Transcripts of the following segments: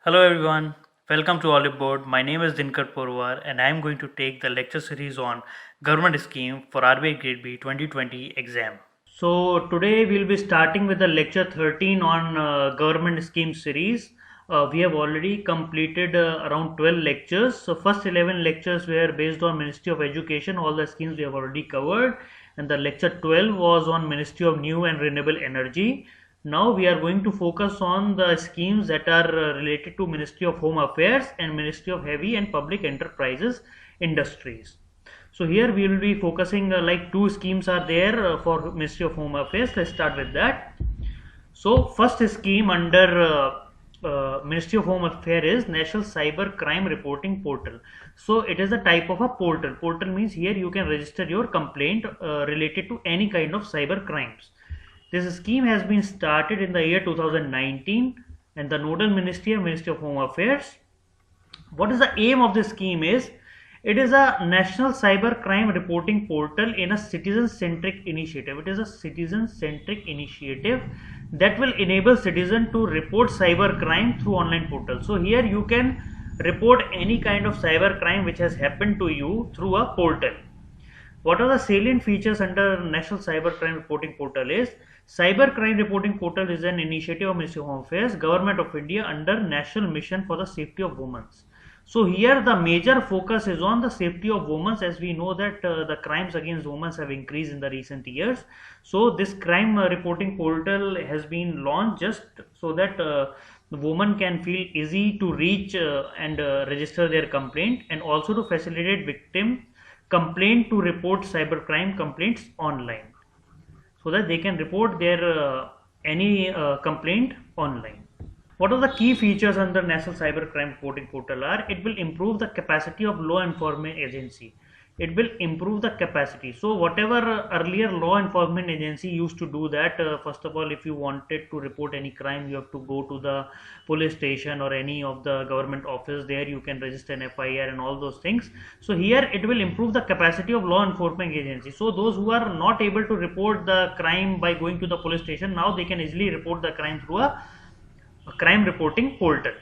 Hello everyone, welcome to Olive Board. My name is Dinkar Porwar and I am going to take the lecture series on government scheme for RBI Grade B 2020 exam. So today we'll be starting with the lecture 13 on government scheme series. We have already completed around 12 lectures. So first 11 lectures were based on Ministry of Education. All the schemes we have already covered, and the lecture 12 was on Ministry of New and Renewable Energy. Now we are going to focus on the schemes that are related to Ministry of Home Affairs and Ministry of Heavy and Public Enterprises Industries. So here we will be focusing like two schemes are there for Ministry of Home Affairs. Let's start with that. So first scheme under Ministry of Home Affairs is National Cyber Crime Reporting Portal. So it is a type of a portal. Portal means here you can register your complaint related to any kind of cyber crimes. This scheme has been started in the year 2019 and the nodal ministry of Ministry of Home Affairs. What is the aim of this scheme is, it is a national cyber crime reporting portal in a citizen centric initiative. It is a citizen centric initiative that will enable citizen to report cyber crime through online portal. So here you can report any kind of cyber crime which has happened to you through a portal. What are the salient features under National Cyber Crime Reporting Portal is, Cyber Crime Reporting Portal is an initiative of Ministry of Home Affairs, Government of India under National Mission for the Safety of Women. So here the major focus is on the safety of women, as we know that the crimes against women have increased in the recent years. So this crime reporting portal has been launched just so that the woman can feel easy to reach and register their complaint, and also to facilitate victim complaint to report cybercrime complaints online, so that they can report their any complaint online. What are the key features under National Cyber Crime Reporting Portal are? It will improve the capacity of law enforcement agency. It will improve the capacity. So whatever earlier law enforcement agency used to do that, first of all, if you wanted to report any crime, you have to go to the police station or any of the government office. There you can register an FIR and all those things. So here it will improve the capacity of law enforcement agency. So those who are not able to report the crime by going to the police station, now they can easily report the crime through a crime reporting portal.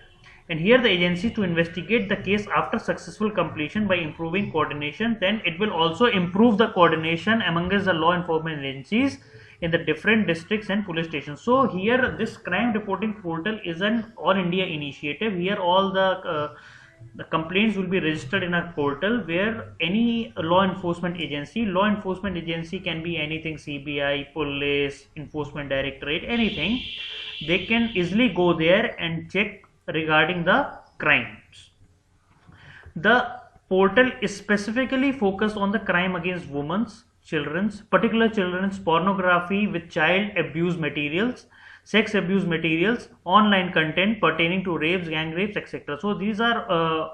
And here the agency to investigate the case after successful completion by improving coordination. Then it will also improve the coordination amongst the law enforcement agencies in the different districts and police stations. So here this crime reporting portal is an all India initiative. Here all the complaints will be registered in a portal where any law enforcement agency can be anything, CBI, police, enforcement directorate, anything, they can easily go there and check regarding the crimes. The portal is specifically focused on the crime against women's, children's pornography with child abuse materials, sex abuse materials, online content pertaining to rapes, gang rapes, etc. So these are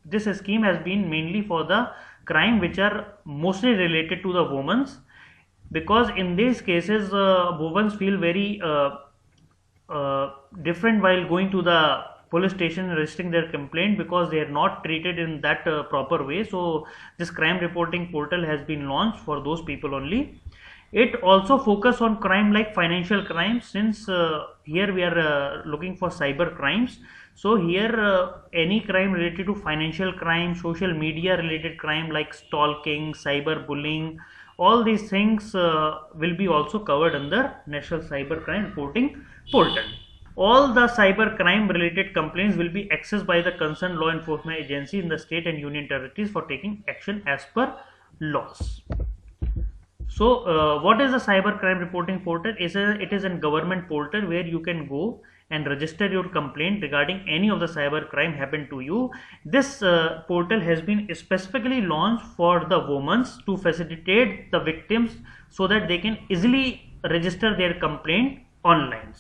this scheme has been mainly for the crime which are mostly related to the women's, because in these cases women feel very different while going to the police station and registering their complaint, because they are not treated in that proper way. So this crime reporting portal has been launched for those people only. It also focus on crime like financial crimes, since here we are looking for cyber crimes. So here any crime related to financial crime, social media related crime like stalking, cyber bullying, all these things will be also covered under National Cyber Crime Reporting Portal. All the cyber crime related complaints will be accessed by the concerned law enforcement agency in the state and union territories for taking action as per laws. So what is the cyber crime reporting portal? It is a government portal where you can go and register your complaint regarding any of the cyber crime happened to you. This portal has been specifically launched for the women to facilitate the victims so that they can easily register their complaint online.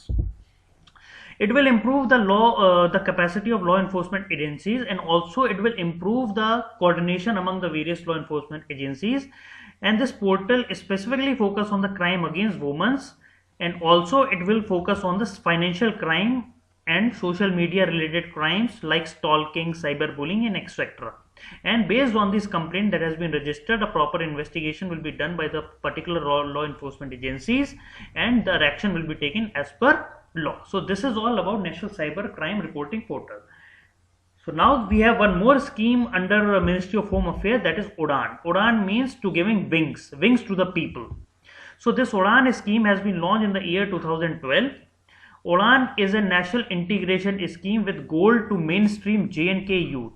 It will improve the capacity of law enforcement agencies, and also it will improve the coordination among the various law enforcement agencies. And this portal is specifically focused on the crime against women, and also it will focus on this financial crime and social media related crimes like stalking, cyberbullying, and etc. And based on this complaint that has been registered, a proper investigation will be done by the particular law enforcement agencies, and the action will be taken as per law. So this is all about National Cyber Crime Reporting Portal. So now we have one more scheme under Ministry of Home Affairs, that is UDAN. UDAN means to giving wings to the people. So this UDAN scheme has been launched in the year 2012. UDAN is a national integration scheme with goal to mainstream J&K youth.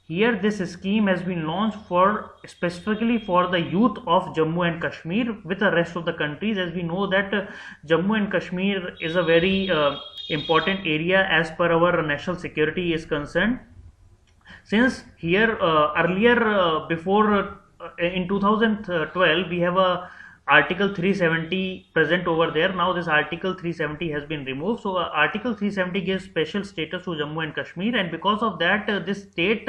Here this scheme has been launched for specifically for the youth of Jammu and Kashmir with the rest of the countries, as we know that Jammu and Kashmir is a very important area as per our national security is concerned. Since here earlier before in 2012 we have a Article 370 present over there. Now this Article 370 has been removed. So Article 370 gives special status to Jammu and Kashmir, and because of that this state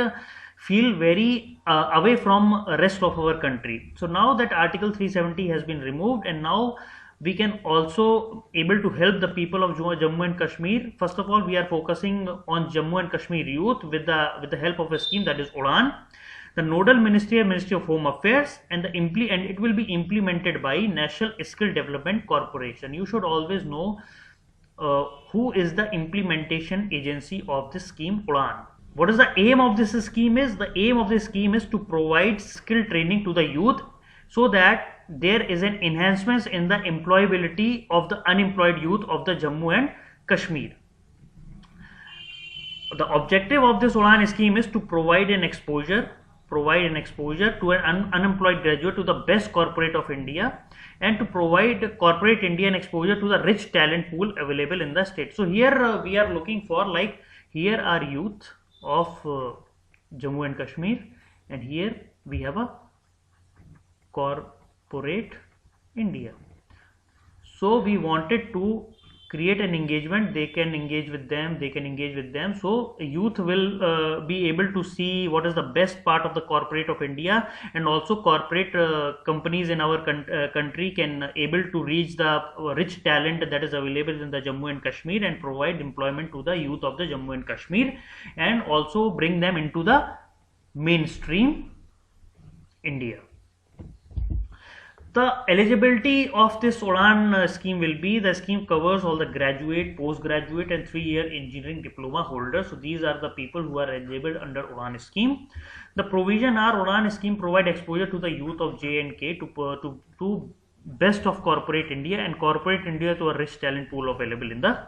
feel very away from rest of our country. So now that Article 370 has been removed, and now we can also able to help the people of Jammu and Kashmir. First of all, we are focusing on Jammu and Kashmir youth with the help of a scheme, that is UDAN. The nodal ministry is Ministry of Home Affairs, and it will be implemented by National Skill Development Corporation. You should always know who is the implementation agency of this scheme, UDAN. What is the aim of this scheme is? The aim of this scheme is to provide skill training to the youth so that there is an enhancement in the employability of the unemployed youth of the Jammu and Kashmir. The objective of this UDAN scheme is to provide an exposure to an unemployed graduate to the best corporate of India, and to provide corporate Indian exposure to the rich talent pool available in the state. So here we are looking for, like, here are youth of Jammu and Kashmir, and here we have a corporate India. So we wanted to create an engagement. They can engage with them, so youth will be able to see what is the best part of the corporate of India, and also corporate companies in our country can able to reach the rich talent that is available in the Jammu and Kashmir and provide employment to the youth of the Jammu and Kashmir, and also bring them into the mainstream India. The eligibility of this UDAN scheme will be, the scheme covers all the graduate, postgraduate and 3-year engineering diploma holders. So these are the people who are eligible under UDAN scheme. The provision are, UDAN scheme provide exposure to the youth of J&K to best of corporate India, and corporate India to a rich talent pool available in the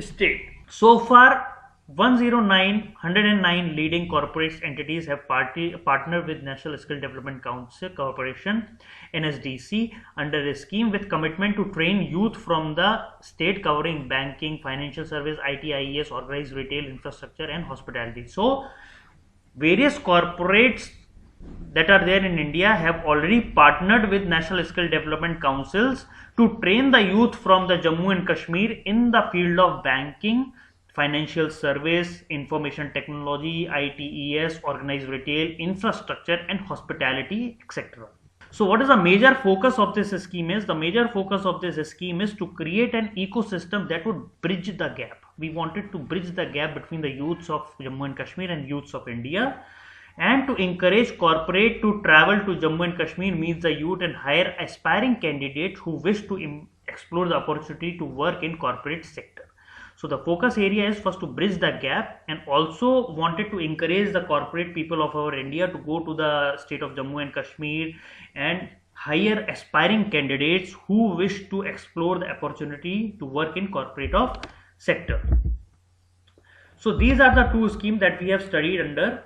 state. So far 109 leading corporate entities have partnered with National Skill Development Council Corporation NSDC under a scheme with commitment to train youth from the state, covering banking, financial service, IT, IES, organized retail, infrastructure and hospitality. So various corporates that are there in India have already partnered with National Skill Development Councils to train the youth from the Jammu and Kashmir in the field of banking, financial service, information technology, ITES, organized retail, infrastructure and hospitality, etc. So what is the major focus of this scheme is? The major focus of this scheme is to create an ecosystem that would bridge the gap. We wanted to bridge the gap between the youths of Jammu and Kashmir and youths of India, and to encourage corporate to travel to Jammu and Kashmir, meets the youth and hire aspiring candidates who wish to explore the opportunity to work in corporate sector. So the focus area is first to bridge the gap, and also wanted to encourage the corporate people of our India to go to the state of Jammu and Kashmir and hire aspiring candidates who wish to explore the opportunity to work in corporate of sector. So these are the two schemes that we have studied under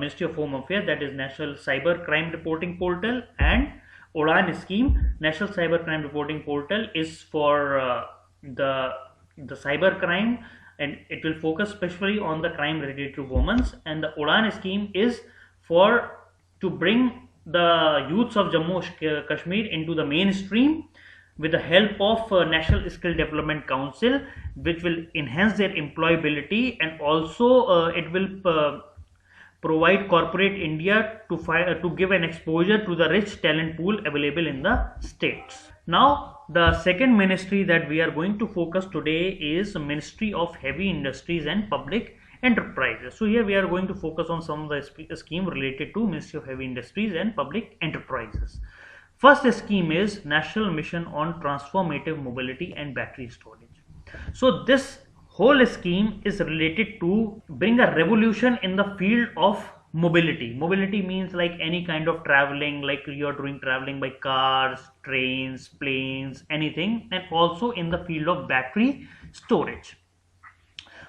Ministry of Home Affairs, that is National Cyber Crime Reporting Portal and UDAN scheme. National Cyber Crime Reporting Portal is for the cyber crime, and it will focus especially on the crime related to women, and the UDAN scheme is for to bring the youths of Jammu and Kashmir into the mainstream with the help of National Skill Development Council, which will enhance their employability, and also it will provide corporate India to give an exposure to the rich talent pool available in the states. Now the second ministry that we are going to focus today is Ministry of Heavy Industries and Public Enterprises. So here we are going to focus on some of the scheme related to Ministry of Heavy Industries and Public Enterprises. First scheme is National Mission on Transformative Mobility and Battery Storage. So this whole scheme is related to bring a revolution in the field of mobility. Mobility means like any kind of traveling, like you're doing traveling by cars, trains, planes, anything, and also in the field of battery storage.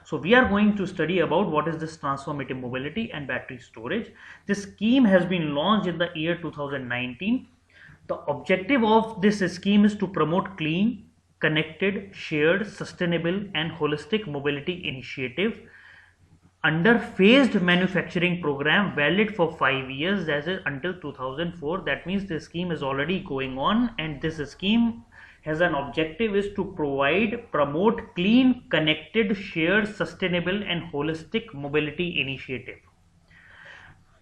So we are going to study about what is this transformative mobility and battery storage. This scheme has been launched in the year 2019. The objective of this scheme is to promote clean, connected, shared, sustainable and holistic mobility initiative under phased manufacturing program valid for 5 years, as is until 2004. That means the scheme is already going on, and this scheme has an objective is to promote clean, connected, shared, sustainable and holistic mobility initiative.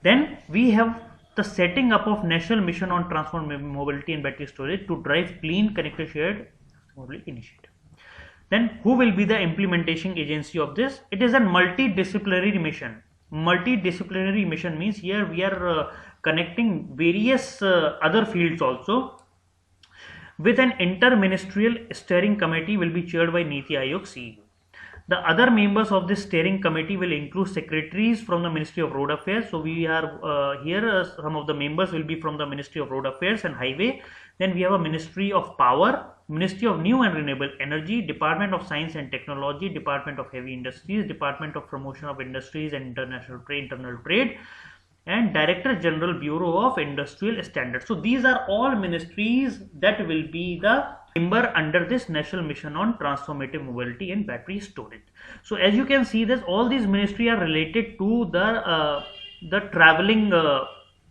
Then we have the setting up of National Mission on Transformative Mobility and Battery Storage to drive clean, connected, shared mobility initiative. Then who will be the implementation agency of this? It is a multidisciplinary mission. Multidisciplinary mission means here we are connecting various other fields also, with an inter-ministerial steering committee will be chaired by Niti Aayog CEO. The other members of this steering committee will include secretaries from the Ministry of Road Affairs. So we are here some of the members will be from the Ministry of Road Affairs and Highway. Then we have a Ministry of Power, Ministry of New and Renewable Energy, Department of Science and Technology, Department of Heavy Industries, Department of Promotion of Industries and International Trade, and Director General Bureau of Industrial Standards. So these are all ministries that will be the member under this National Mission on Transformative Mobility and Battery Storage. So as you can see, this all these ministries are related to the traveling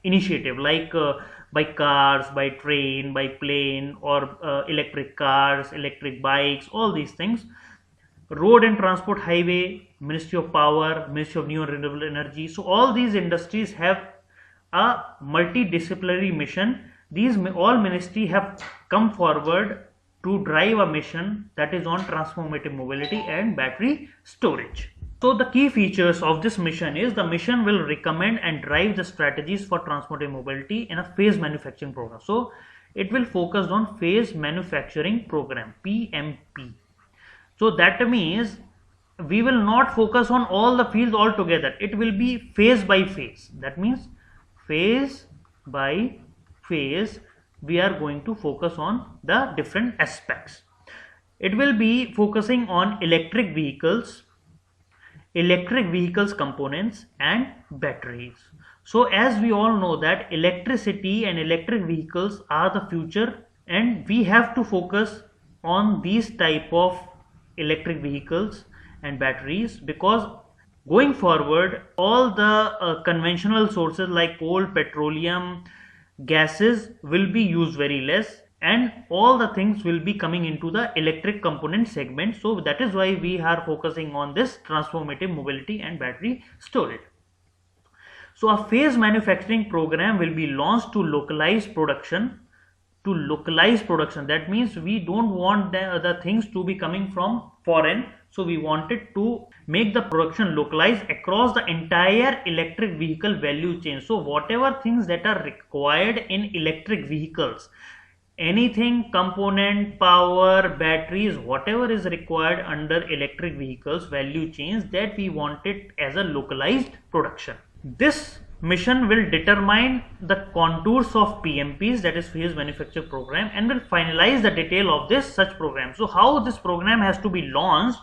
initiative, like by cars, by train, by plane, or electric cars, electric bikes, all these things. Road and Transport, Highway, Ministry of Power, Ministry of New and Renewable Energy. So all these industries have a multidisciplinary mission. These all ministries have come forward to drive a mission that is on transformative mobility and battery storage. So the key features of this mission is the mission will recommend and drive the strategies for transformative mobility in a phase manufacturing program. So it will focus on phase manufacturing program, PMP. So that means we will not focus on all the fields altogether. It will be phase by phase. That means phase by phase we are going to focus on the different aspects. It will be focusing on electric vehicles components and batteries. So as we all know that electricity and electric vehicles are the future, and we have to focus on these type of electric vehicles and batteries, because going forward all the conventional sources like coal, petroleum, gases will be used very less, and all the things will be coming into the electric component segment. So that is why we are focusing on this transformative mobility and battery storage. So a phase manufacturing program will be launched to localize production. That means we don't want the things to be coming from foreign. So we wanted to make the production localized across the entire electric vehicle value chain. So whatever things that are required in electric vehicles, anything, component, power, batteries, whatever is required under electric vehicles value chains, that we want it as a localized production. This mission will determine the contours of PMPs, that is phase manufacture program, and will finalize the detail of this such program. So how this program has to be launched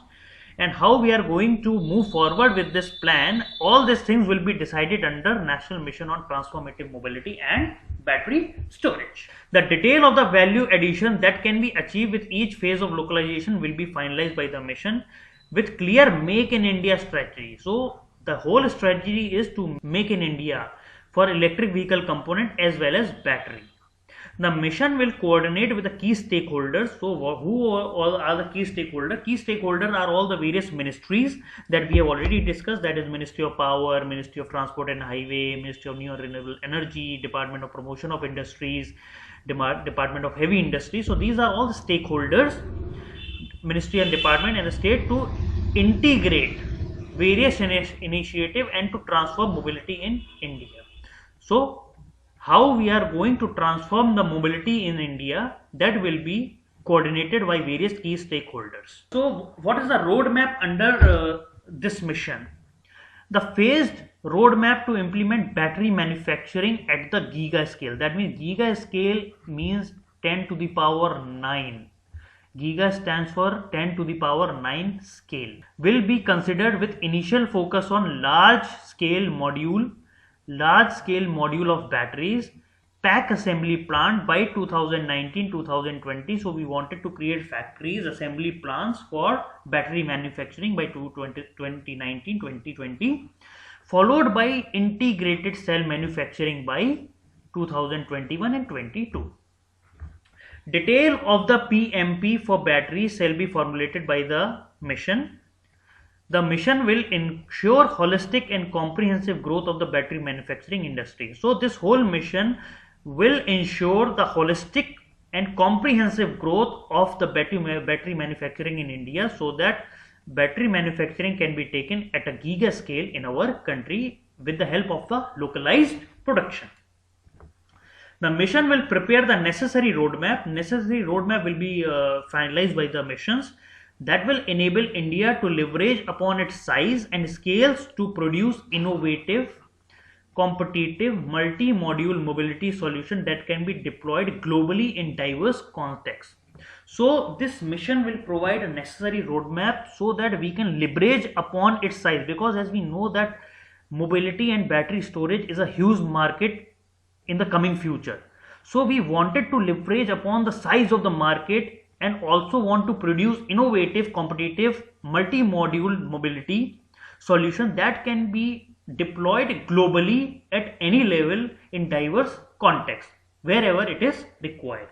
and how we are going to move forward with this plan, all these things will be decided under National Mission on Transformative Mobility and Battery Storage. The detail of the value addition that can be achieved with each phase of localization will be finalized by the mission with clear Make in India strategy. So the whole strategy is to make in India for electric vehicle component as well as battery. The mission will coordinate with the key stakeholders. So who all are the key stakeholders? Key stakeholders are all the various ministries that we have already discussed, that is Ministry of Power, Ministry of Transport and Highway, Ministry of New and Renewable Energy, Department of Promotion of Industries, Department of Heavy Industries. So these are all the stakeholders, ministry and department and the state, to integrate various initiative and to transform mobility in India. So how we are going to transform the mobility in India, that will be coordinated by various key stakeholders. So, what is the roadmap under this mission? The phased roadmap to implement battery manufacturing at the giga scale. That means giga scale means 10 to the power 9. Giga stands for 10 to the power 9 scale. Will be considered with initial focus on large scale module of batteries, pack assembly plant by 2019-2020. So we wanted to create factories, assembly plants for battery manufacturing by 2019-2020, followed by integrated cell manufacturing by 2021 and 22. Detail of the PMP for batteries shall be formulated by the mission. The mission will ensure holistic and comprehensive growth of the battery manufacturing industry. So this whole mission will ensure the holistic and comprehensive growth of the battery manufacturing in India, so that battery manufacturing can be taken at a giga scale in our country with the help of the localized production. The mission will prepare the necessary roadmap. Necessary roadmap will be finalized by the missions that will enable India to leverage upon its size and scales to produce innovative, competitive, multi-module mobility solution that can be deployed globally in diverse contexts. So this mission will provide a necessary roadmap so that we can leverage upon its size, because as we know that mobility and battery storage is a huge market in the coming future. So we wanted to leverage upon the size of the market and also want to produce innovative, competitive, multi-module mobility solution that can be deployed globally at any level in diverse contexts wherever it is required.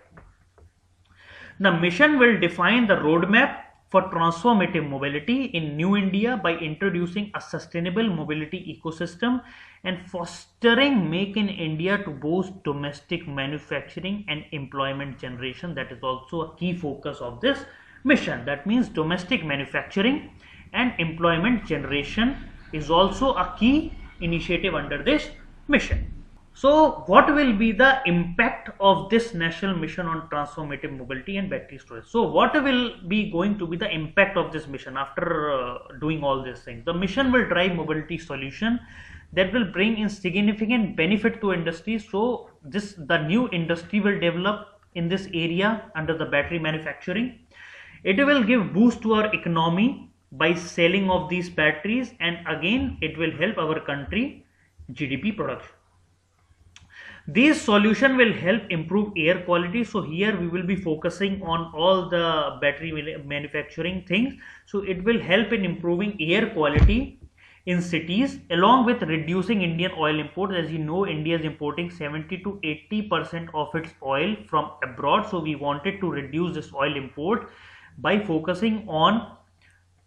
The mission will define the roadmap for transformative mobility in New India by introducing a sustainable mobility ecosystem and fostering Make in India to boost domestic manufacturing and employment generation. That is also a key focus of this mission. That means domestic manufacturing and employment generation is also a key initiative under this mission. So what will be the impact of this national mission on transformative mobility and battery storage? So what will be going to be the impact of this mission after doing all these things? The mission will drive mobility solution that will bring in significant benefit to industry. So the new industry will develop in this area under the battery manufacturing. It will give boost to our economy by selling of these batteries, and again it will help our country GDP production. These solution will help improve air quality. So here we will be focusing on all the battery manufacturing things. So it will help in improving air quality in cities, along with reducing Indian oil imports. As you know, India is importing 70 to 80% of its oil from abroad. So we wanted to reduce this oil import by focusing on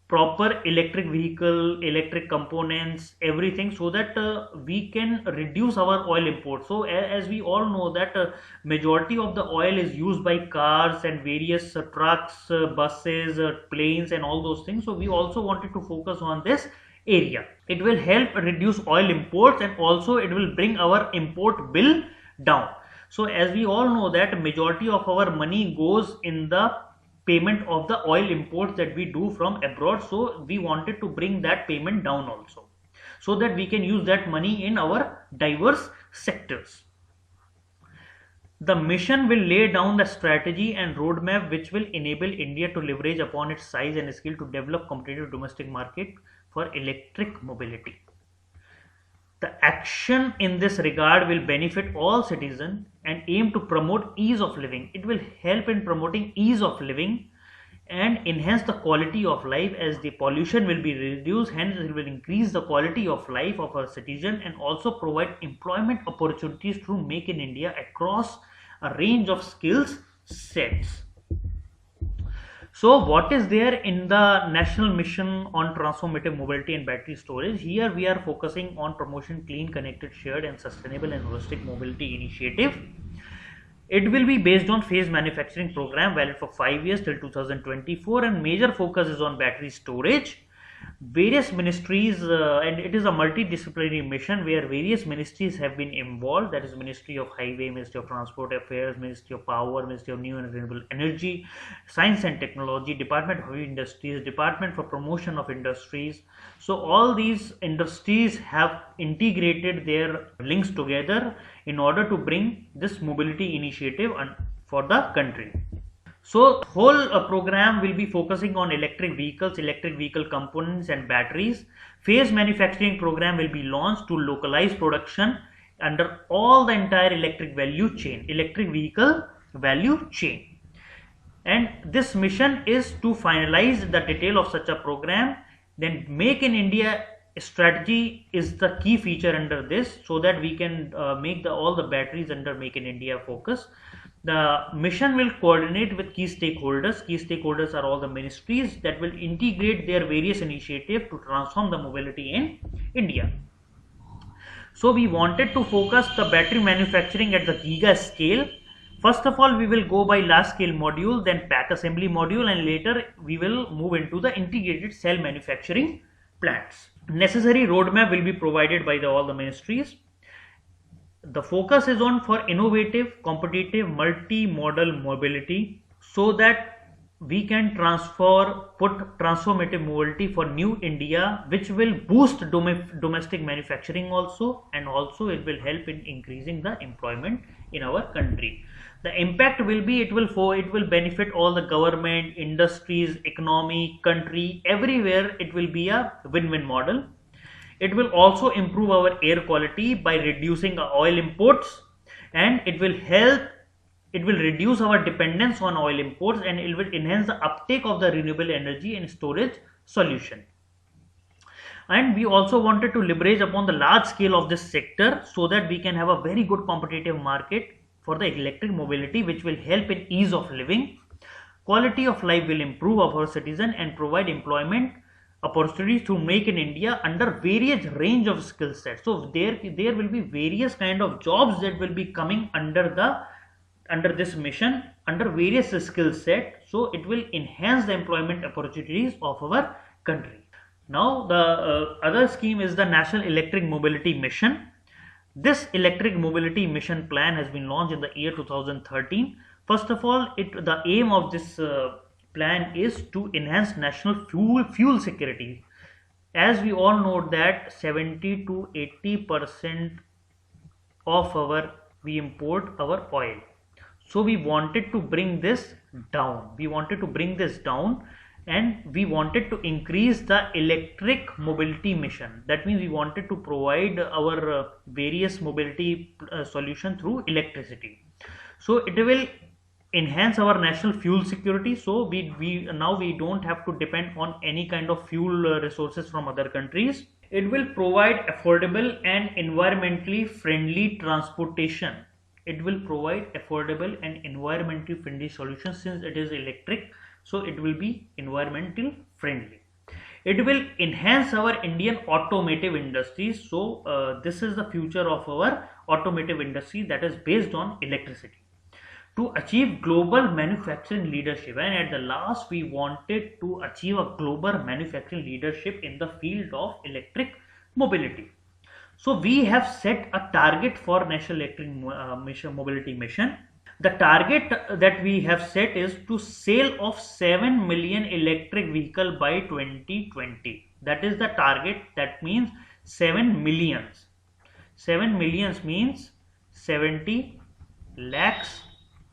proper electric vehicle, electric components, everything, so that we can reduce our oil import. So as we all know that majority of the oil is used by cars and various trucks, buses, planes and all those things. So we also wanted to focus on this area. It will help reduce oil imports, and also it will bring our import bill down. So as we all know that majority of our money goes in the payment of the oil imports that we do from abroad. So we wanted to bring that payment down also, so that we can use that money in our diverse sectors. The mission will lay down the strategy and roadmap which will enable India to leverage upon its size and skill to develop competitive domestic market for electric mobility. The action in this regard will benefit all citizens and aim to promote ease of living. It will help in promoting ease of living and enhance the quality of life, as the pollution will be reduced. Hence it will increase the quality of life of our citizen, and also provide employment opportunities through Make in India across a range of skills sets. So what is there in the national mission on transformative mobility and battery storage? Here we are focusing on promotion clean, connected, shared and sustainable and holistic mobility initiative. It will be based on phased manufacturing program valid for 5 years till 2024, and major focus is on battery storage. various ministries, and it is a multidisciplinary mission where various ministries have been involved. That is Ministry of Highway, Ministry of Transport Affairs, Ministry of Power, Ministry of New and Renewable Energy, Science and Technology, Department of Industries, Department for Promotion of Industries. So all these industries have integrated their links together in order to bring this mobility initiative for the country. So whole program will be focusing on electric vehicles, electric vehicle components and batteries. Phase manufacturing program will be launched to localize production under all the entire electric vehicle value chain. And this mission is to finalize the detail of such a program. Then Make in India strategy is the key feature under this, so that we can make all the batteries under Make in India focus. The mission will coordinate with key stakeholders. Key stakeholders are all the ministries that will integrate their various initiatives to transform the mobility in India. So we wanted to focus the battery manufacturing at the giga scale. First of all, we will go by large scale module, then pack assembly module, and later we will move into the integrated cell manufacturing plants. Necessary roadmap will be provided by all the ministries. The focus is on for innovative, competitive, multi-modal mobility, so that we can put transformative mobility for new India, which will boost domestic manufacturing also, and also it will help in increasing the employment in our country. The impact will be, it will benefit all the government, industries, economy, country, everywhere. It will be a win-win model. It will also improve our air quality by reducing oil imports, and it will reduce our dependence on oil imports, and it will enhance the uptake of the renewable energy and storage solution. And we also wanted to leverage upon the large scale of this sector, so that we can have a very good competitive market for the electric mobility, which will help in ease of living. Quality of life will improve of our citizen and provide employment opportunities to Make in India under various range of skill sets. So there will be various kind of jobs that will be coming under this mission, under various skill set. So it will enhance the employment opportunities of our country. Now the other scheme is the National Electric Mobility Mission. This electric mobility mission plan has been launched in the year 2013. First of all, the aim of this plan is to enhance national fuel security. As we all know that 70 to 80% of we import our oil. So we wanted to bring this down. And we wanted to increase the electric mobility mission. That means we wanted to provide our various mobility solution through electricity. So it will enhance our national fuel security. So now we don't have to depend on any kind of fuel resources from other countries. It will provide affordable and environmentally friendly transportation. It will provide affordable and environmentally friendly solutions. Since it is electric, so it will be environmental friendly. It will enhance our Indian automotive industries. So this is the future of our automotive industry, that is based on electricity. To achieve global manufacturing leadership, and at the last we wanted to achieve a global manufacturing leadership in the field of electric mobility. So we have set a target for National Electric Mobility Mission. The target that we have set is to sale of 7 million electric vehicle by 2020. That is the target. That means 7 millions. 7 millions means 70 lakhs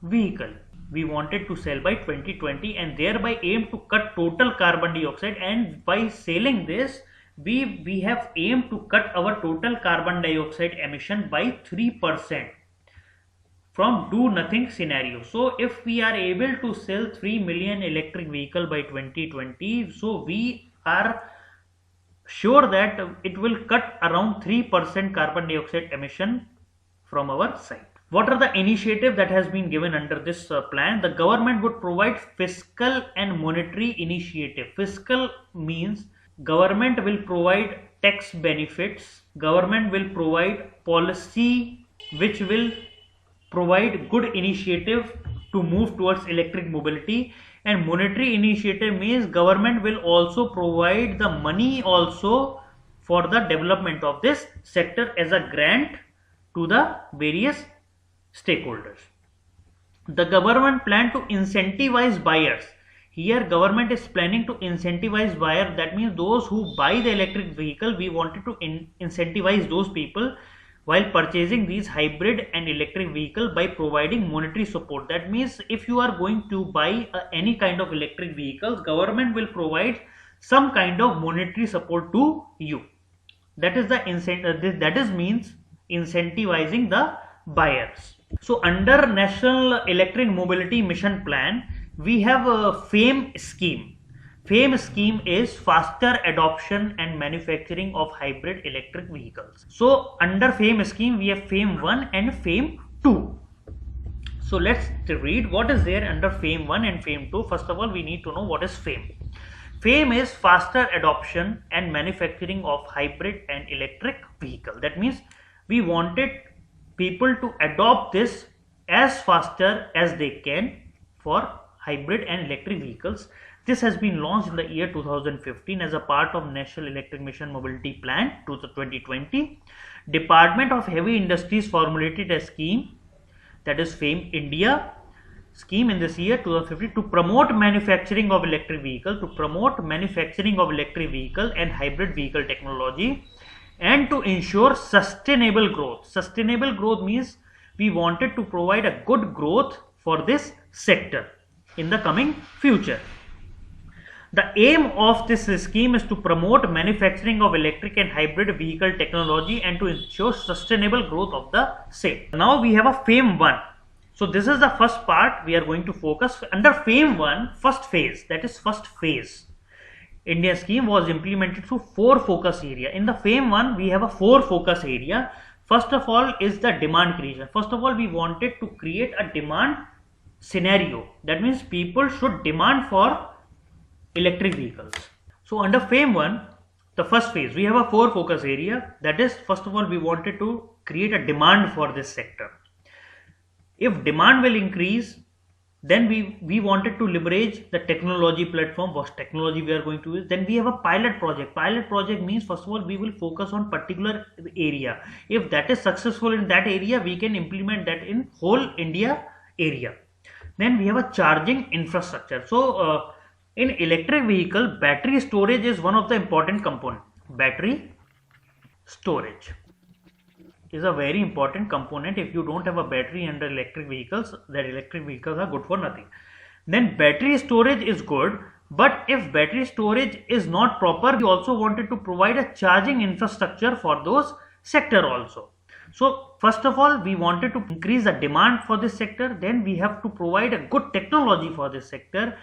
vehicle we wanted to sell by 2020, and thereby aim to cut total carbon dioxide. And by selling this, we have aimed to cut our total carbon dioxide emission by 3% from do nothing scenario. So if we are able to sell 3 million electric vehicle by 2020, so we are sure that it will cut around 3% carbon dioxide emission from our side. What are the initiatives that has been given under this plan? The government would provide fiscal and monetary initiative. Fiscal means government will provide tax benefits. Government will provide policy which will provide good initiative to move towards electric mobility. And monetary initiative means government will also provide the money also for the development of this sector as a grant to the various stakeholders. The government plan to incentivize buyers. Here government is planning to incentivize buyer. That means those who buy the electric vehicle, we wanted to incentivize those people while purchasing these hybrid and electric vehicle by providing monetary support. That means if you are going to buy any kind of electric vehicles, government will provide some kind of monetary support to you. That is the incentive. That is means incentivizing the buyers. So under National Electric Mobility Mission Plan, we have a FAME scheme. FAME scheme is faster adoption and manufacturing of hybrid electric vehicles. So under FAME scheme, we have FAME 1 and FAME 2. So let's read what is there under FAME 1 and FAME 2. First of all, we need to know what is FAME. FAME is faster adoption and manufacturing of hybrid and electric vehicle. That means we wanted people to adopt this as faster as they can for hybrid and electric vehicles. This has been launched in the year 2015 as a part of National Electric Mission Mobility Plan to 2020. Department of Heavy Industries formulated a scheme, that is FAME India scheme, in this year 2015 to promote manufacturing of electric vehicle, and hybrid vehicle technology, and to ensure sustainable growth. Sustainable growth means we wanted to provide a good growth for this sector in the coming future. The aim of this scheme is to promote manufacturing of electric and hybrid vehicle technology and to ensure sustainable growth of the same. Now we have a FAME 1. So this is the first part we are going to focus. Under FAME 1, first phase, that is first phase, India scheme was implemented through 4 focus area. In the FAME 1, we have a 4 focus area. First of all is the demand creation. First of all, we wanted to create a demand scenario. That means people should demand for electric vehicles. So under FAME 1, the first phase, we have a 4 focus area. That is, first of all, we wanted to create a demand for this sector. If demand will increase, then we wanted to leverage the technology platform. What technology we are going to use? Then we have a pilot project. Pilot project means, first of all, we will focus on particular area. If that is successful in that area, we can implement that in whole India area. Then we have a charging infrastructure. So in electric vehicle, battery storage is one of the important component. Battery storage is a very important component. If you don't have a battery under electric vehicles, then electric vehicles are good for nothing. Then battery storage is good, but if battery storage is not proper, we also wanted to provide a charging infrastructure for those sector also. So first of all, we wanted to increase the demand for this sector. Then we have to provide a good technology for this sector.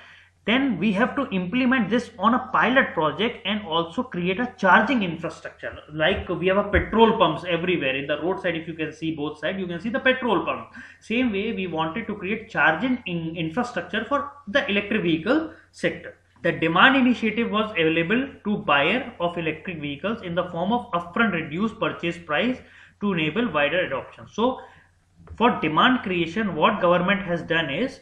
Then we have to implement this on a pilot project and also create a charging infrastructure. Like we have a petrol pumps everywhere in the roadside. If you can see both sides, you can see the petrol pump. Same way, we wanted to create charging infrastructure for the electric vehicle sector. The demand initiative was available to buyer of electric vehicles in the form of upfront reduced purchase price to enable wider adoption. So for demand creation, what government has done is,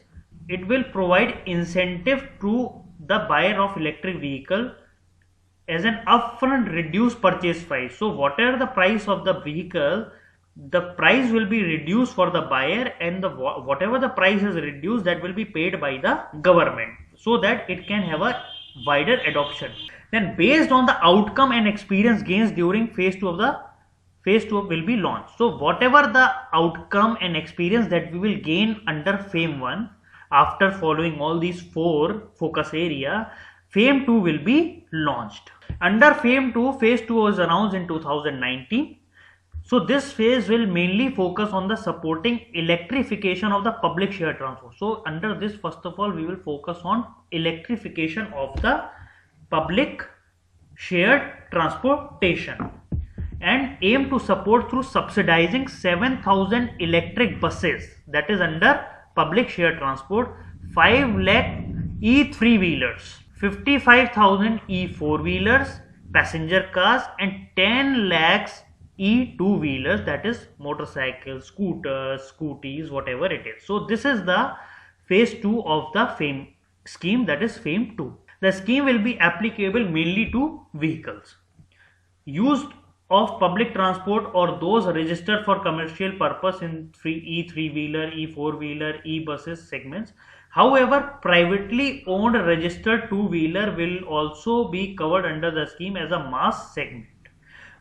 it will provide incentive to the buyer of electric vehicle as an upfront reduced purchase price. So whatever the price of the vehicle, the price will be reduced for the buyer, and whatever the price is reduced, that will be paid by the government, so that it can have a wider adoption. Then based on the outcome and experience gains during phase 2 will be launched. So whatever the outcome and experience that we will gain under FAME 1, after following all these 4 focus area, FAME 2 will be launched. Under FAME 2, phase 2 was announced in 2019. So this phase will mainly focus on the supporting electrification of the public shared transport. So under this, first of all, we will focus on electrification of the public shared transportation and aim to support through subsidizing 7,000 electric buses, that is under public shared transport, 5 lakh E3 wheelers, 55,000 E4 wheelers, passenger cars, and 10 lakhs E2 wheelers, that is motorcycles, scooters, scooties, whatever it is. So this is the phase 2 of the FAME scheme, that is FAME 2. The scheme will be applicable mainly to vehicles used of public transport or those registered for commercial purpose in E3-wheeler, E4-wheeler, e-buses segments. However, privately owned registered two-wheeler will also be covered under the scheme as a mass segment.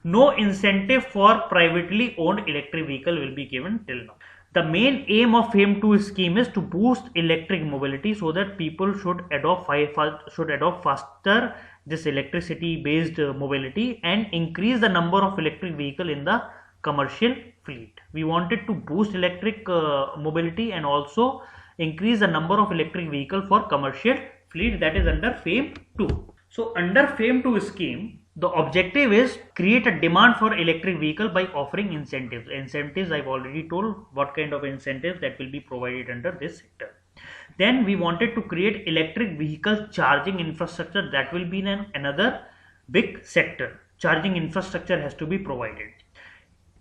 No incentive for privately owned electric vehicle will be given till now. The main aim of FAME 2 scheme is to boost electric mobility so that people should adopt faster this electricity based mobility and increase the number of electric vehicle in the commercial fleet. We wanted to boost electric mobility and also increase the number of electric vehicle for commercial fleet, that is under FAME 2. So under FAME 2 scheme, the objective is create a demand for electric vehicle by offering incentives. Incentives, I've already told what kind of incentives that will be provided under this sector. Then we wanted to create electric vehicle charging infrastructure, that will be another big sector. Charging infrastructure has to be provided.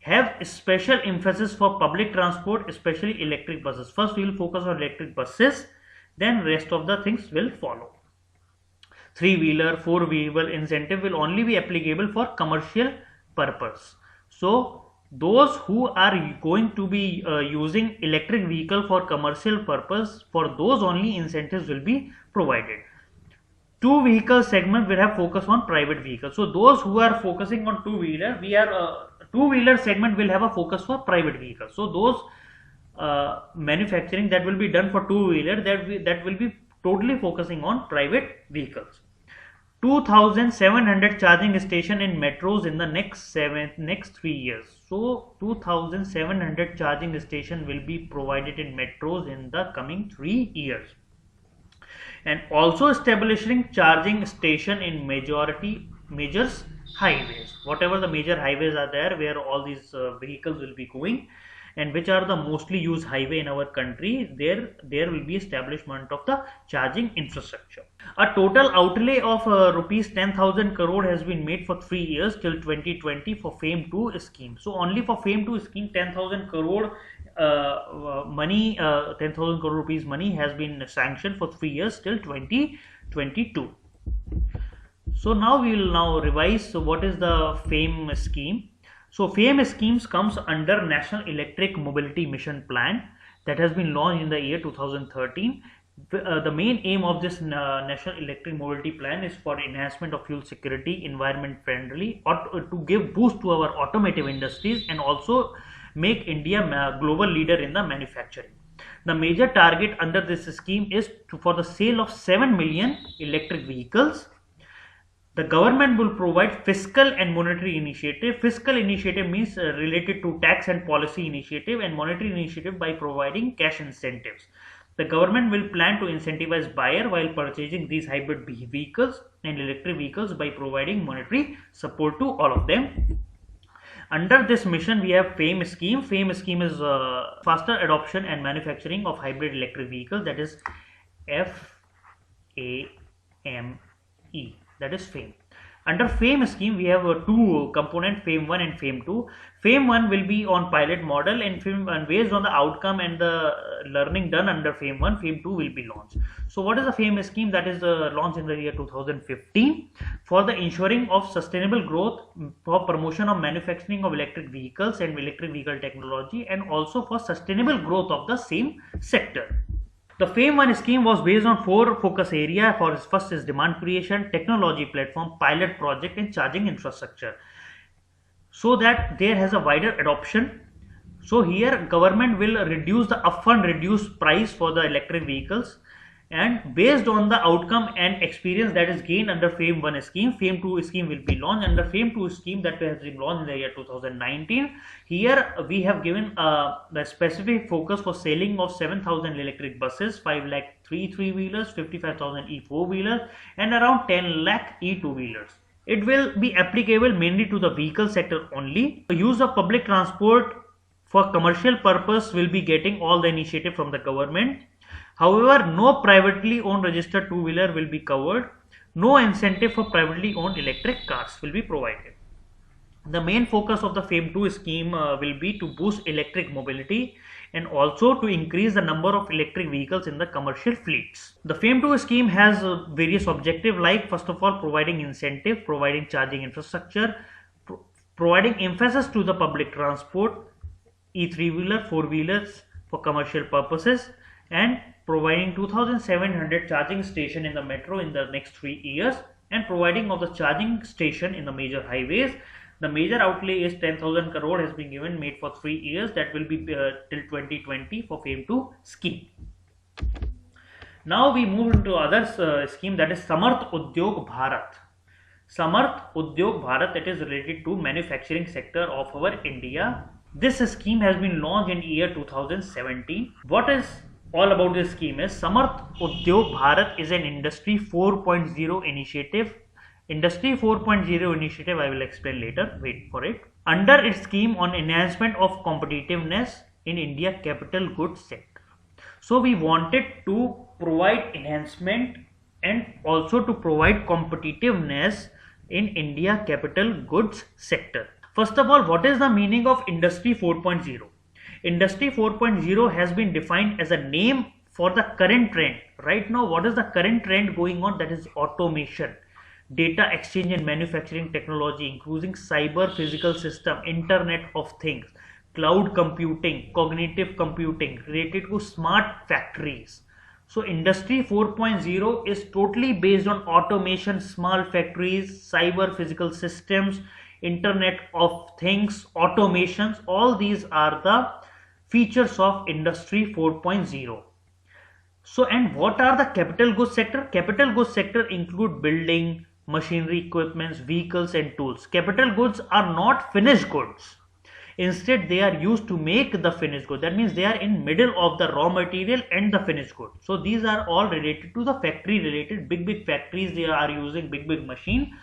Have special emphasis for public transport, especially electric buses. First we will focus on electric buses, then rest of the things will follow. 3-wheeler, 4-wheeler incentive will only be applicable for commercial purpose. So those who are going to be using electric vehicle for commercial purpose, for those only incentives will be provided. 2-vehicle segment will have focus on private vehicles. So those who are focusing on 2-wheeler, 2-wheeler segment will have a focus for private vehicles. So those manufacturing that will be done for 2-wheeler, that will be totally focusing on private vehicles. 2,700 charging station in metros in the next 3 years. So 2,700 charging station will be provided in metros in the coming 3 years. And also establishing charging station in major highways. Whatever the major highways are there where all these vehicles will be going, and which are the mostly used highway in our country, there will be establishment of the charging infrastructure. A total outlay of rupees 10,000 crore has been made for 3 years till 2020 for FAME 2 scheme. So only for FAME 2 scheme 10,000 crore money, 10,000 crore rupees money has been sanctioned for 3 years till 2022. So now we will now revise. So what is the FAME scheme? So FAME schemes comes under National Electric Mobility Mission Plan that has been launched in the year 2013. The main aim of this National Electric Mobility Plan is for enhancement of fuel security, environment friendly, or to give boost to our automotive industries and also make India a global leader in the manufacturing. The major target under this scheme is for the sale of 7 million electric vehicles. The government will provide fiscal and monetary initiative. Fiscal initiative means related to tax and policy initiative, and monetary initiative by providing cash incentives. The government will plan to incentivize buyer while purchasing these hybrid vehicles and electric vehicles by providing monetary support to all of them. Under this mission, we have FAME scheme. FAME scheme is faster adoption and manufacturing of hybrid electric vehicles, that is FAME. That is FAME. Under FAME scheme, we have two components, FAME 1 and FAME 2. FAME 1 will be on pilot model, and based on the outcome and the learning done under FAME 1, FAME 2 will be launched. So what is the FAME scheme? That is launched in the year 2015 for the ensuring of sustainable growth, for promotion of manufacturing of electric vehicles and electric vehicle technology, and also for sustainable growth of the same sector. The FAME 1 scheme was based on 4 focus areas. First is demand creation, technology platform, pilot project, and charging infrastructure, so that there has a wider adoption. So here government will reduce the upfront reduced price for the electric vehicles, and based on the outcome and experience that is gained under FAME 1 scheme, FAME 2 scheme will be launched. Under FAME 2 scheme that has been launched in the year 2019, here we have given the specific focus for selling of 7,000 electric buses, 5 lakh 3-wheelers, 55,000 E4-wheelers, and around 10 lakh E2-wheelers. It will be applicable mainly to the vehicle sector only. The use of public transport for commercial purpose will be getting all the initiative from the government. However, no privately owned registered two-wheeler will be covered. No incentive for privately owned electric cars will be provided. The main focus of the FAME 2 scheme will be to boost electric mobility and also to increase the number of electric vehicles in the commercial fleets. The FAME 2 scheme has various objectives, like first of all providing incentive, providing charging infrastructure, providing emphasis to the public transport, e3-wheeler, 4-wheelers for commercial purposes, and providing 2700 charging station in the metro in the next 3 years, and providing of the charging station in the major highways. The major outlay is 10,000 crore has been given, made for 3 years, that will be till 2020 for FAME 2 scheme. Now we move into other scheme, that is Samarth Udyog Bharat. Samarth Udyog Bharat, that is related to manufacturing sector of our India. This scheme has been launched in year 2017. What is all about this scheme is Samarth Udyog Bharat is an Industry 4.0 initiative. Industry 4.0 initiative I will explain later, wait for it. Under its scheme on enhancement of competitiveness in India capital goods sector. So we wanted to provide enhancement and also to provide competitiveness in India capital goods sector. First of all, what is the meaning of Industry 4.0? Industry 4.0 has been defined as a name for the current trend. Right now, what is the current trend going on? That is automation, data exchange and manufacturing technology, including cyber physical system, Internet of Things, cloud computing, cognitive computing related to smart factories. So Industry 4.0 is totally based on automation, small factories, cyber physical systems, Internet of Things, automations. All these are the features of Industry 4.0. So, and what are the capital goods sector? Capital goods sector include building, machinery, equipments, vehicles and tools. Capital goods are not finished goods. Instead, they are used to make the finished good. That means they are in middle of the raw material and the finished good. So these are all related to the factory related. Big factories, they are using big machine.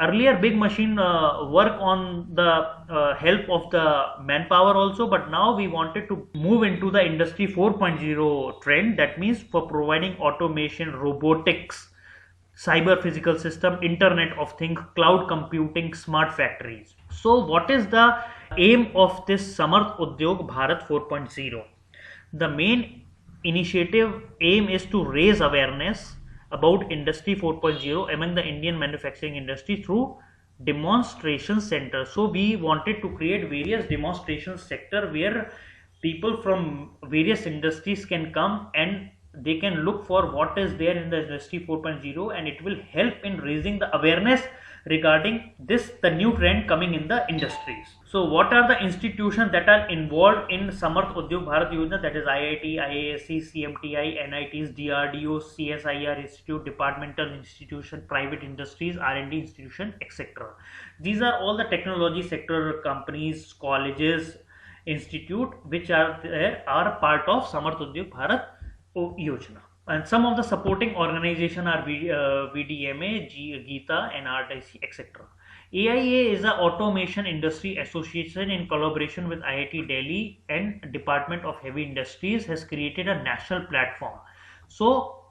Earlier big machine work on the help of the manpower also, but now we wanted to move into the Industry 4.0 trend. That means for providing automation, robotics, cyber physical system, Internet of Things, cloud computing, smart factories. So what is the aim of this Samarth Udyog Bharat 4.0? The main initiative aim is to raise awareness about Industry 4.0 among the Indian manufacturing industry through demonstration center. So we wanted to create various demonstration sector where people from various industries can come and they can look for what is there in the Industry 4.0, and it will help in raising the awareness regarding this, the new trend coming in the industries. So what are the institutions that are involved in Samarth Udyog Bharat Yojana? That is IIT, IISc, CMTI, NITs, DRDO, CSIR Institute, departmental institution, private industries, R&D institution, etc. These are all the technology sector companies, colleges, institute which are there, are part of Samarth Udyog Bharat Yojana. And some of the supporting organization are VDMA, Geeta, NRTC, etc. AIA is the Automation Industry Association in collaboration with IIT Delhi and Department of Heavy Industries has created a national platform. So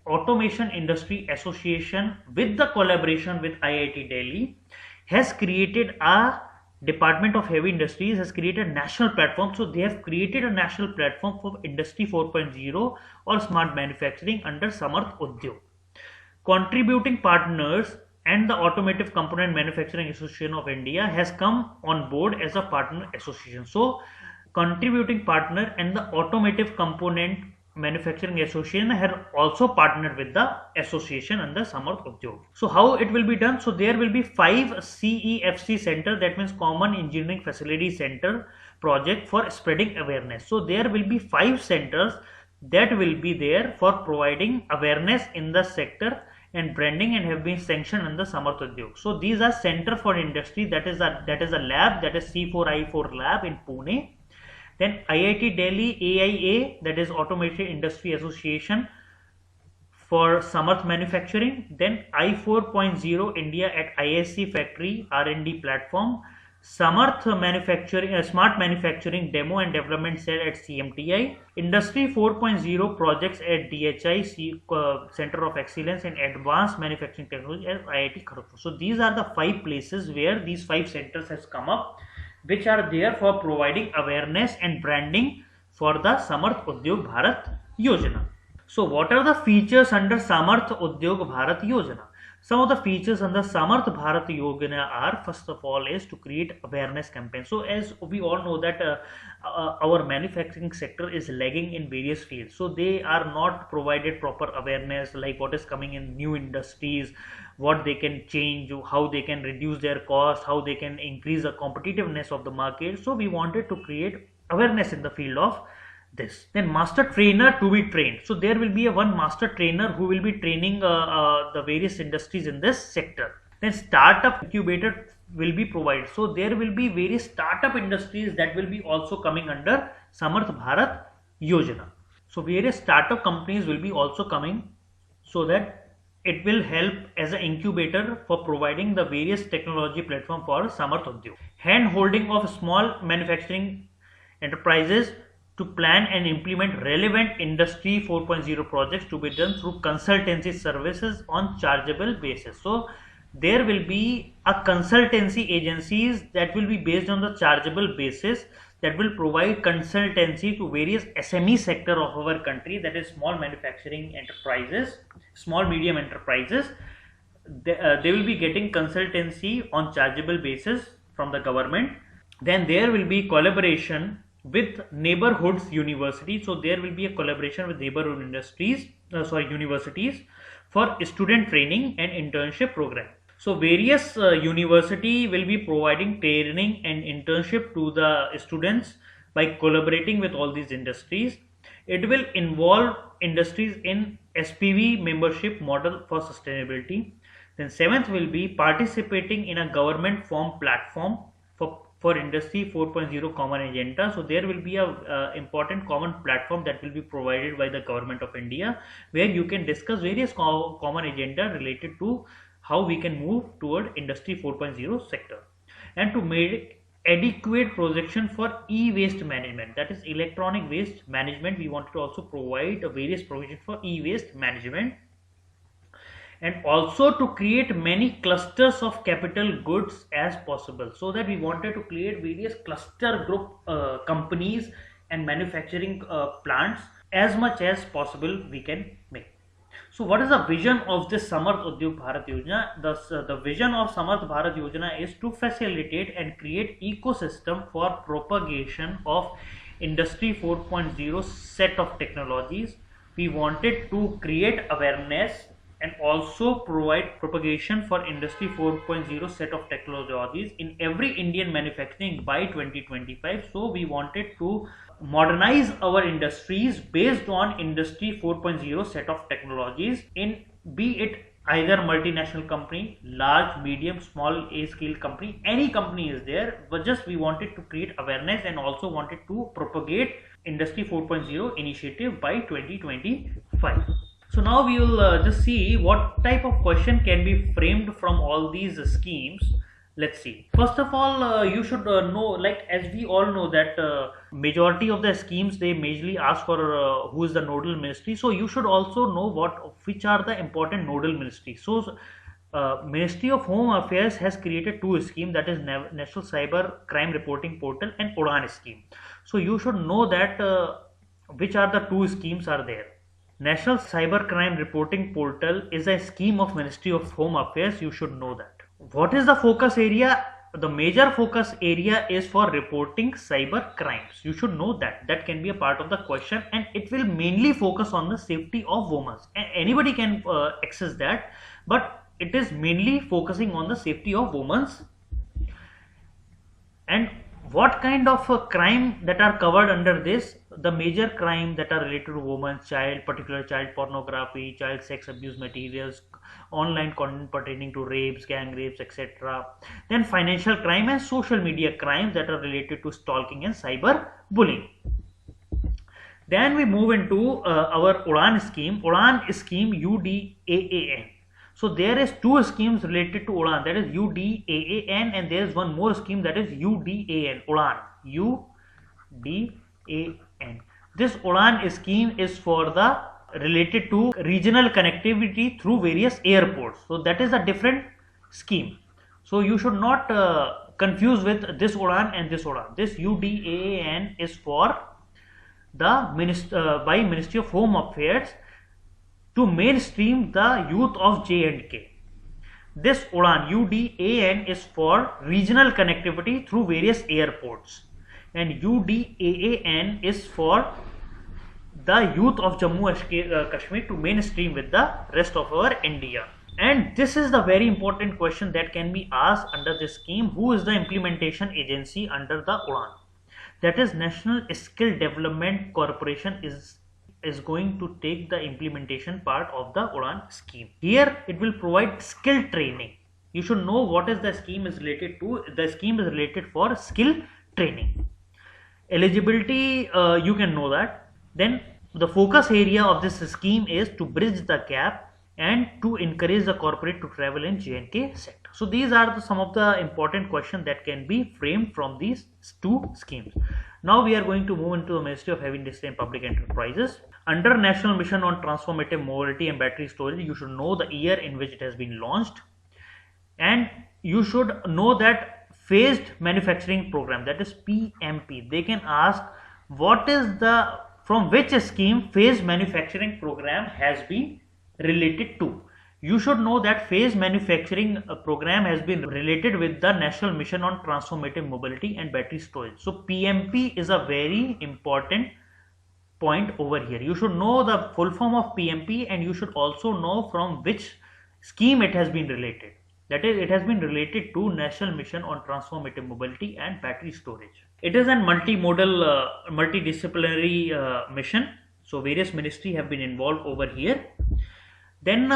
Automation Industry Association with the collaboration with IIT Delhi has created a Department of Heavy Industries has created a national platform. So they have created a national platform for Industry 4.0 or smart manufacturing under Samarth Udyog. Contributing partners and the Automotive Component Manufacturing Association of India has come on board as a partner association. So contributing partner and the Automotive Component Manufacturing Association have also partnered with the association under Samarth Udyog. So how it will be done? So there will be 5 CEFC center, that means Common Engineering Facility Center project for spreading awareness. So there will be 5 centers that will be there for providing awareness in the sector and branding and have been sanctioned under Samarth Udyog. So these are Center for Industry, that is a lab, that is C4I4 lab in Pune. Then IIT Delhi AIA, that is Automotive Industry Association for Samarth Manufacturing. Then I4.0 India at ISC Factory R&D platform. Samarth Manufacturing, Smart Manufacturing Demo and Development Cell at CMTI, Industry 4.0 projects at DHI Center of Excellence in Advanced Manufacturing Technology at IIT Kharagpur. So these are the 5 places where these 5 centers has come up, which are there for providing awareness and branding for the Samarth Udyog Bharat Yojana. So what are the features under Samarth Udyog Bharat Yojana? Some of the features under Samarth Bharat Yojana are, first of all, is to create awareness campaigns. So as we all know that our manufacturing sector is lagging in various fields. So they are not provided proper awareness, like what is coming in new industries, what they can change, how they can reduce their cost, how they can increase the competitiveness of the market. So we wanted to create awareness in the field of this. Then master trainer to be trained. So there will be a one master trainer who will be training the various industries in this sector. Then startup incubator will be provided. So there will be various startup industries that will be also coming under Samarth Bharat Yojana. So various startup companies will be also coming, so that it will help as an incubator for providing the various technology platform for Samarth Udyog. Hand holding of small manufacturing enterprises to plan and implement relevant Industry 4.0 projects to be done through consultancy services on chargeable basis. So there will be a consultancy agencies that will be based on the chargeable basis, that will provide consultancy to various SME sector of our country, that is small manufacturing enterprises, small medium enterprises. They will be getting consultancy on chargeable basis from the government. Then there will be collaboration with neighborhoods university. So there will be a collaboration with neighborhood universities for student training and internship program. So various university will be providing training and internship to the students by collaborating with all these industries. It will involve industries in SPV membership model for sustainability. Then 7th will be participating in a government form platform for Industry 4.0 common agenda. So there will be a important common platform that will be provided by the government of India, where you can discuss various common agenda related to how we can move toward Industry 4.0 sector. And to make adequate projection for e-waste management, that is electronic waste management, we wanted to also provide a various provision for e-waste management. And also to create many clusters of capital goods as possible, so that we wanted to create various cluster group companies and manufacturing plants as much as possible we can make. So what is the vision of this Samarth Udyog Bharat Yojana? The vision of Samarth Bharat Yojana is to facilitate and create ecosystem for propagation of Industry 4.0 set of technologies. We wanted to create awareness and also provide propagation for Industry 4.0 set of technologies in every Indian manufacturing by 2025. So we wanted to modernize our industries based on Industry 4.0 set of technologies, in be it either multinational company, large, medium, small scale company, any company is there, but just we wanted to create awareness and also wanted to propagate Industry 4.0 initiative by 2025. So now we will just see what type of question can be framed from all these schemes. Let's see. First of all, you should know, like as we all know that majority of the schemes, they majorly ask for who is the nodal ministry. So you should also know which are the important nodal ministries. So Ministry of Home Affairs has created 2 schemes, that is National Cyber Crime Reporting Portal and UDAN scheme. So you should know that which are the 2 schemes are there. National Cyber Crime Reporting Portal is a scheme of Ministry of Home Affairs. You should know that. What is the focus area? The major focus area is for reporting cyber crimes. You should know that. That can be a part of the question, and it will mainly focus on the safety of women. And anybody can access that, but it is mainly focusing on the safety of women. And what kind of crime that are covered under this? The major crime that are related to women, particular child pornography, child sex abuse materials, online content pertaining to rapes, gang rapes, etc. Then financial crime and social media crimes that are related to stalking and cyber bullying. Then we move into our UDAN scheme. UDAN scheme, UDAAN. So there is two schemes related to UDAN, that is UDAAN, and there is one more scheme, that is UDAN, UDAN, UDAN. This UDAN scheme is for the related to regional connectivity through various airports. So that is a different scheme. So you should not confuse with this UDAN and this UDAN. This UDAN is for the Ministry of Home Affairs to mainstream the youth of J&K. This UDAN, UDAN, is for regional connectivity through various airports, and UDAAN is for the youth of Jammu and Kashmir to mainstream with the rest of our India. And this is the very important question that can be asked under this scheme: who is the implementation agency under the UDAN? That is National Skill Development Corporation is going to take the implementation part of the UDAN scheme. Here it will provide skill training. You should know what is the scheme is related to. The scheme is related for skill training. Eligibility, you can know that. Then the focus area of this scheme is to bridge the gap and to encourage the corporate to travel in J&K sector. So these are some of the important questions that can be framed from these two schemes. Now we are going to move into the Ministry of Heavy Industry and Public Enterprises. Under National Mission on Transformative Mobility and Battery Storage, you should know the year in which it has been launched, and you should know that phased manufacturing program, that is PMP. They can ask what is the, from which scheme phased manufacturing program has been related to. You should know that phased manufacturing program has been related with the National Mission on Transformative Mobility and Battery Storage. So PMP is a very important point over here. You should know the full form of PMP, and you should also know from which scheme it has been related. That is, it has been related to National Mission on Transformative Mobility and Battery Storage. It is a multimodal, multidisciplinary mission. So various ministries have been involved over here. Then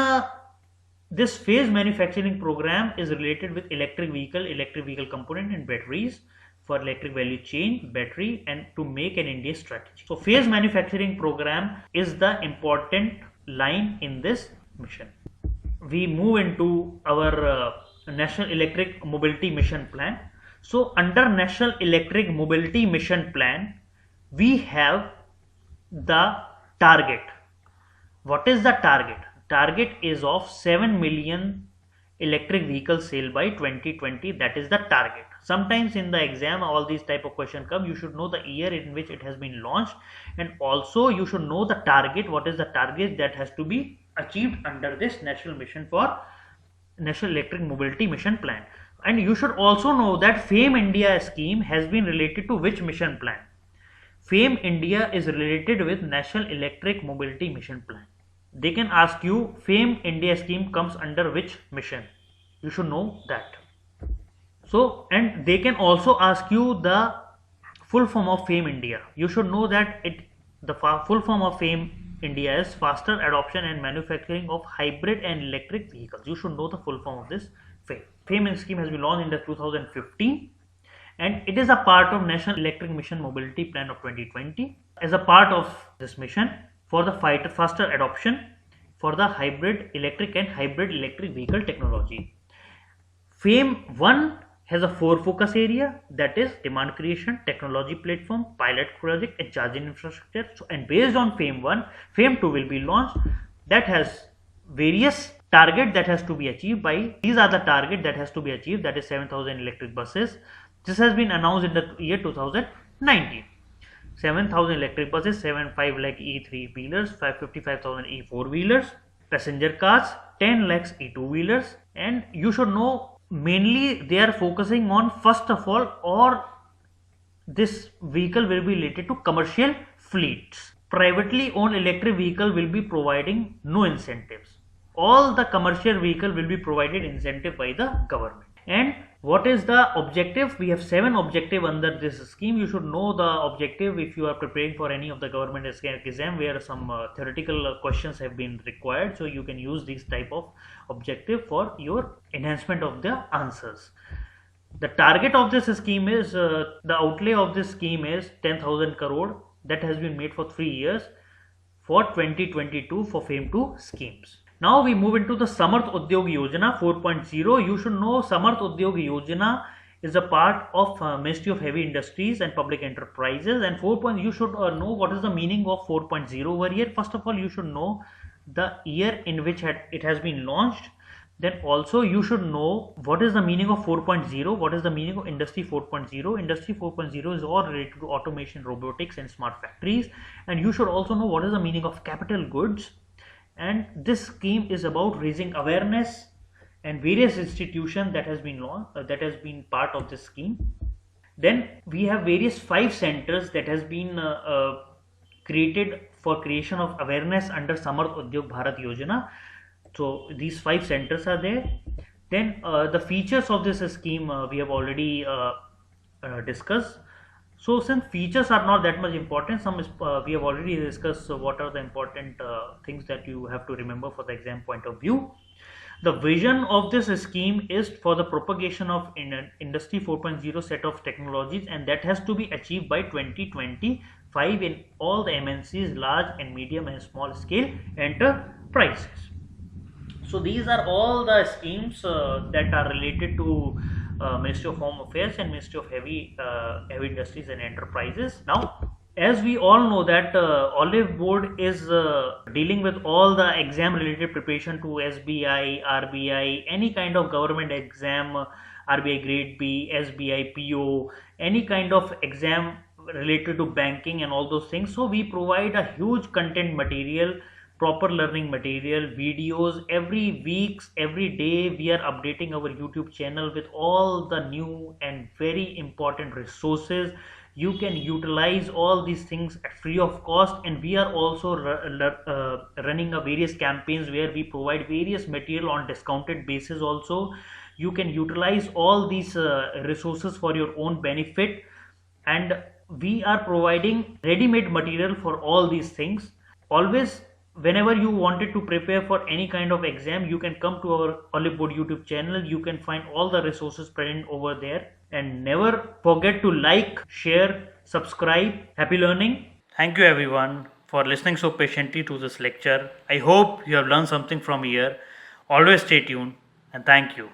this phase manufacturing program is related with electric vehicle component and batteries for electric value chain, battery, and to make an India strategy. So phase manufacturing program is the important line in this mission. We move into our National Electric Mobility Mission Plan. So under National Electric Mobility Mission Plan, we have the target. What is the target? Target is of 7 million electric vehicle sale by 2020. That is the target. Sometimes in the exam all these type of question come. You should know the year in which it has been launched, and also you should know the target. What is the target that has to be achieved under this National Mission for National Electric Mobility Mission Plan. And you should also know that FAME India scheme has been related to which mission plan? FAME India is related with National Electric Mobility Mission Plan. They can ask you FAME India scheme comes under which mission. You should know that. So, and they can also ask you the full form of FAME India. You should know that the full form of FAME India is faster adoption and manufacturing of hybrid and electric vehicles. You should know the full form of this FAME. FAME scheme has been launched in the 2015, and it is a part of National Electric Mission Mobility Plan of 2020. As a part of this mission, for the faster adoption for the hybrid electric and hybrid electric vehicle technology. FAME 1 has a 4 focus area, that is demand creation, technology platform, pilot project, and charging infrastructure. So, and based on FAME 1, FAME 2 will be launched, that has various target that has to be achieved by, these are the target that has to be achieved, that is 7,000 electric buses. This has been announced in the year 2019. 7,000 electric buses, 75 lakh E3 wheelers, 55,000 E4 wheelers, passenger cars, 10 lakhs E2 wheelers. And you should know mainly they are focusing on, first of all this vehicle will be related to commercial fleets. Privately owned electric vehicle will be providing no incentives. All the commercial vehicle will be provided incentive by the government. And what is the objective? We have 7 objectives under this scheme. You should know the objective if you are preparing for any of the government exam where some theoretical questions have been required. So you can use this type of objective for your enhancement of the answers. The target of this scheme is, the outlay of this scheme is 10,000 crore that has been made for 3 years for 2022 for FAME 2 schemes. Now we move into the Samarth Udyog Yojana 4.0. You should know Samarth Udyog Yojana is a part of Ministry of Heavy Industries and Public Enterprises. And 4. You should know what is the meaning of 4.0 over here. First of all, you should know the year in which it has been launched. Then also you should know what is the meaning of 4.0, what is the meaning of Industry 4.0. Industry 4.0 is all related to automation, robotics and smart factories. And you should also know what is the meaning of capital goods. And this scheme is about raising awareness and various institutions that has been that has been part of this scheme. Then we have various 5 centers that has been created for creation of awareness under Samarth Udyog Bharat Yojana. So these 5 centers are there. Then the features of this scheme we have already discussed. So since features are not that much important, we have already discussed what are the important things that you have to remember for the exam point of view. The vision of this scheme is for the propagation of Industry 4.0 set of technologies, and that has to be achieved by 2025 in all the MNCs, large and medium and small scale enterprises. So these are all the schemes that are related to Ministry of Home Affairs and Ministry of Heavy Industries and Enterprises. Now, as we all know that Olive Board is dealing with all the exam related preparation to SBI, RBI, any kind of government exam, RBI Grade B, SBI, PO, any kind of exam related to banking and all those things. So we provide a huge content material, proper learning material, videos every weeks, every day. We are updating our YouTube channel with all the new and very important resources. You can utilize all these things at free of cost, and we are also running a various campaigns where we provide various material on discounted basis also. You can utilize all these resources for your own benefit, and we are providing ready-made material for all these things. Always, whenever you wanted to prepare for any kind of exam, you can come to our Olive Board YouTube channel. You can find all the resources present over there. And never forget to like, share, subscribe. Happy learning. Thank you everyone for listening so patiently to this lecture. I hope you have learned something from here. Always stay tuned, and thank you.